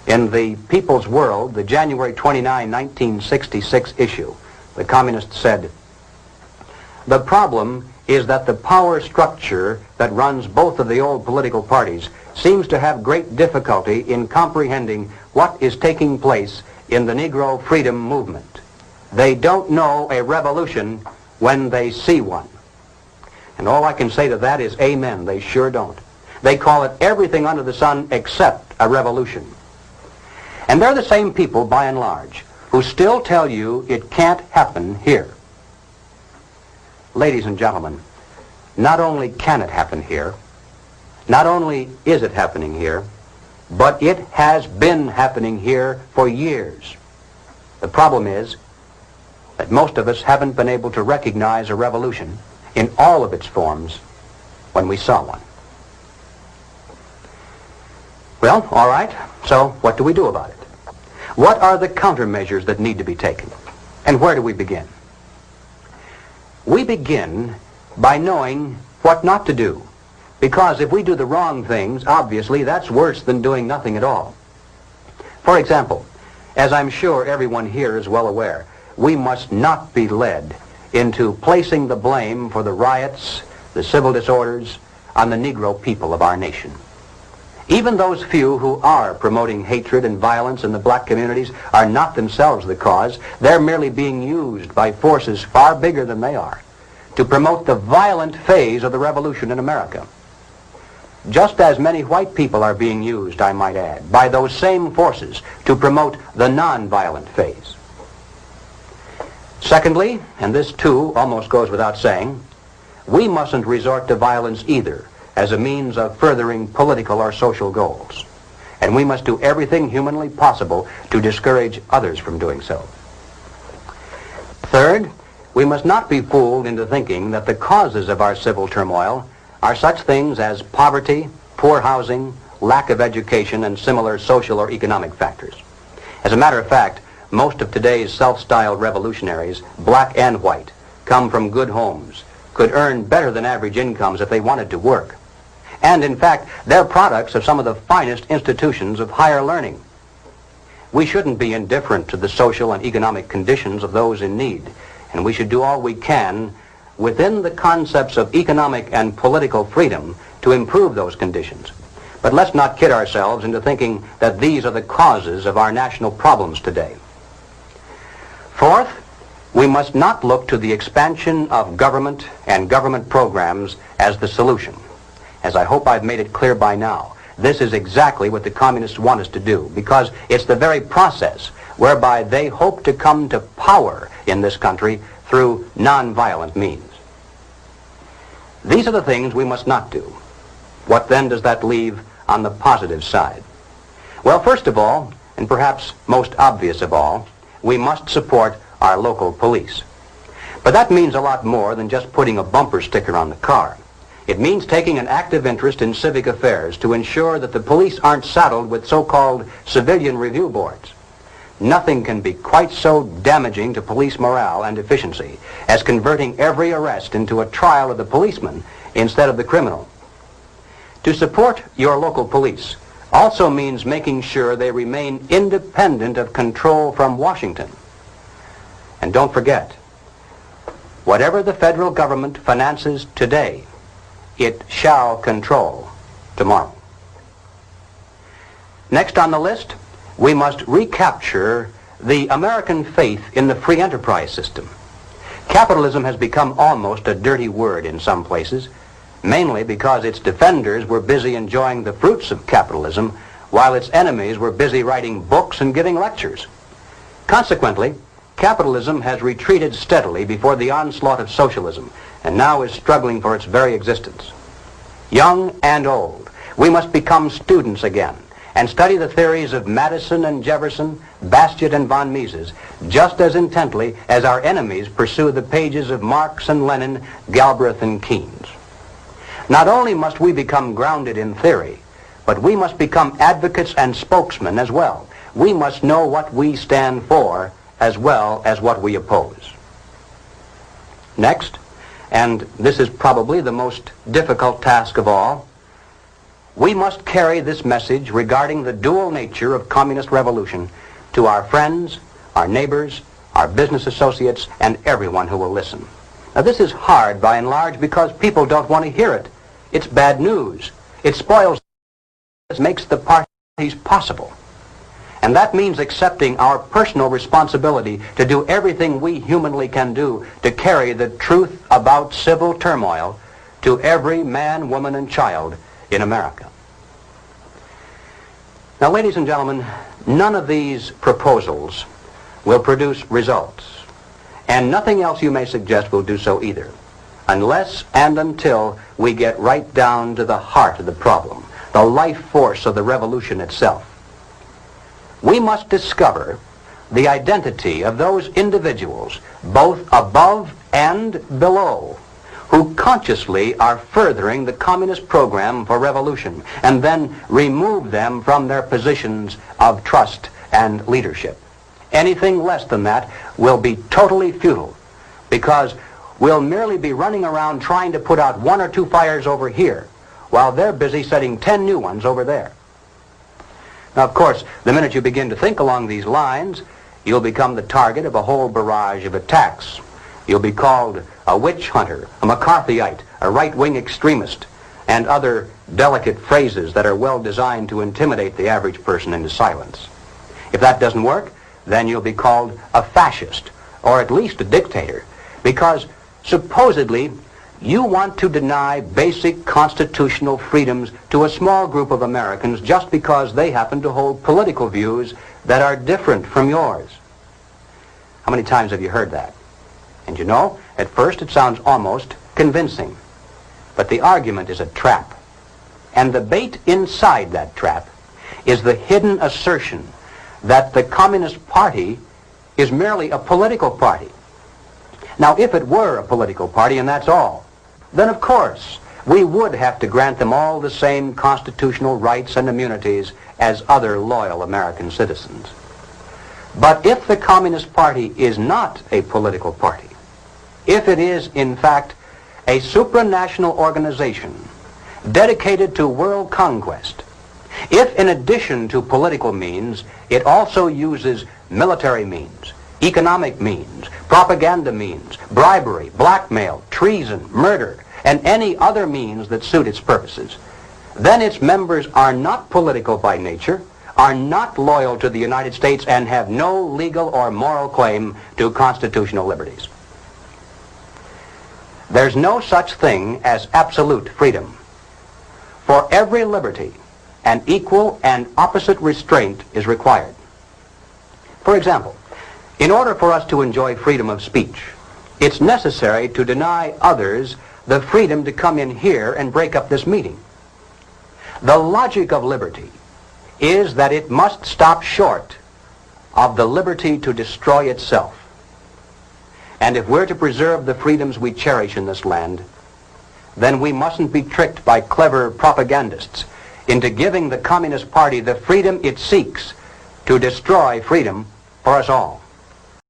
In the People's World, the January 29, 1966 issue, the communists said, "The problem is that the power structure that runs both of the old political parties seems to have great difficulty in comprehending what is taking place in the Negro freedom movement. They don't know a revolution when they see one." And all I can say to that is amen. They sure don't. They call it everything under the sun except a revolution. And they're the same people, by and large, who still tell you it can't happen here. Ladies and gentlemen, not only can it happen here, not only is it happening here, but it has been happening here for years. The problem is that most of us haven't been able to recognize a revolution in all of its forms when we saw one. Well, all right, so what do we do about it? What are the countermeasures that need to be taken? And where do we begin? We begin by knowing what not to do, because if we do the wrong things, obviously that's worse than doing nothing at all. For example, as I'm sure everyone here is well aware, we must not be led into placing the blame for the riots, the civil disorders, on the Negro people of our nation. Even those few who are promoting hatred and violence in the black communities are not themselves the cause. They're merely being used by forces far bigger than they are to promote the violent phase of the revolution in America. Just as many white people are being used, I might add, by those same forces to promote the non-violent phase. Secondly, and this too almost goes without saying, we mustn't resort to violence either as a means of furthering political or social goals. And we must do everything humanly possible to discourage others from doing so. Third, we must not be fooled into thinking that the causes of our civil turmoil are such things as poverty, poor housing, lack of education, and similar social or economic factors. As a matter of fact, most of today's self-styled revolutionaries, black and white, come from good homes, could earn better than average incomes if they wanted to work. And in fact, they're products of some of the finest institutions of higher learning. We shouldn't be indifferent to the social and economic conditions of those in need, and we should do all we can within the concepts of economic and political freedom to improve those conditions. But let's not kid ourselves into thinking that these are the causes of our national problems today. Fourth, we must not look to the expansion of government and government programs as the solution. As I hope I've made it clear by now, this is exactly what the communists want us to do, because it's the very process whereby they hope to come to power in this country through nonviolent means. These are the things we must not do. What then does that leave on the positive side? Well, first of all, and perhaps most obvious of all, we must support our local police. But that means a lot more than just putting a bumper sticker on the car. It means taking an active interest in civic affairs to ensure that the police aren't saddled with so-called civilian review boards. Nothing can be quite so damaging to police morale and efficiency as converting every arrest into a trial of the policeman instead of the criminal. To support your local police also means making sure they remain independent of control from Washington. And don't forget, whatever the federal government finances today, it shall control tomorrow. Next on the list, we must recapture the American faith in the free enterprise system. Capitalism has become almost a dirty word in some places, mainly because its defenders were busy enjoying the fruits of capitalism, while its enemies were busy writing books and giving lectures. Consequently, capitalism has retreated steadily before the onslaught of socialism, and now is struggling for its very existence. Young and old, we must become students again and study the theories of Madison and Jefferson, Bastiat and von Mises, just as intently as our enemies pursue the pages of Marx and Lenin, Galbraith and Keynes. Not only must we become grounded in theory, but we must become advocates and spokesmen as well. We must know what we stand for as well as what we oppose. Next, and this is probably the most difficult task of all, we must carry this message regarding the dual nature of communist revolution to our friends, our neighbors, our business associates, and everyone who will listen. Now, this is hard by and large because people don't want to hear it. It's bad news. It spoils, makes the parties possible. And that means accepting our personal responsibility to do everything we humanly can do to carry the truth about civil turmoil to every man, woman, and child in America. Now, ladies and gentlemen, none of these proposals will produce results, and nothing else you may suggest will do so either, unless and until we get right down to the heart of the problem, the life force of the revolution itself. We must discover the identity of those individuals, both above and below, who consciously are furthering the communist program for revolution, and then remove them from their positions of trust and leadership. Anything less than that will be totally futile, because we'll merely be running around trying to put out 1 or 2 fires over here, while they're busy setting 10 new ones over there. Now, of course, the minute you begin to think along these lines, you'll become the target of a whole barrage of attacks. You'll be called a witch hunter, a McCarthyite, a right-wing extremist, and other delicate phrases that are well designed to intimidate the average person into silence. If that doesn't work, then you'll be called a fascist, or at least a dictator, because supposedly you want to deny basic constitutional freedoms to a small group of Americans just because they happen to hold political views that are different from yours. How many times have you heard that? And you know, at first it sounds almost convincing. But the argument is a trap. And the bait inside that trap is the hidden assertion that the Communist Party is merely a political party. Now, if it were a political party and that's all, then of course we would have to grant them all the same constitutional rights and immunities as other loyal American citizens. But if the Communist Party is not a political party, if it is in fact a supranational organization dedicated to world conquest, if in addition to political means it also uses military means, economic means, propaganda means, bribery, blackmail, treason, murder, and any other means that suit its purposes, then its members are not political by nature, are not loyal to the United States, and have no legal or moral claim to constitutional liberties. There's no such thing as absolute freedom. For every liberty, an equal and opposite restraint is required. For example, in order for us to enjoy freedom of speech, it's necessary to deny others the freedom to come in here and break up this meeting. The logic of liberty is that it must stop short of the liberty to destroy itself. And if we're to preserve the freedoms we cherish in this land, then we mustn't be tricked by clever propagandists into giving the Communist Party the freedom it seeks to destroy freedom for us all.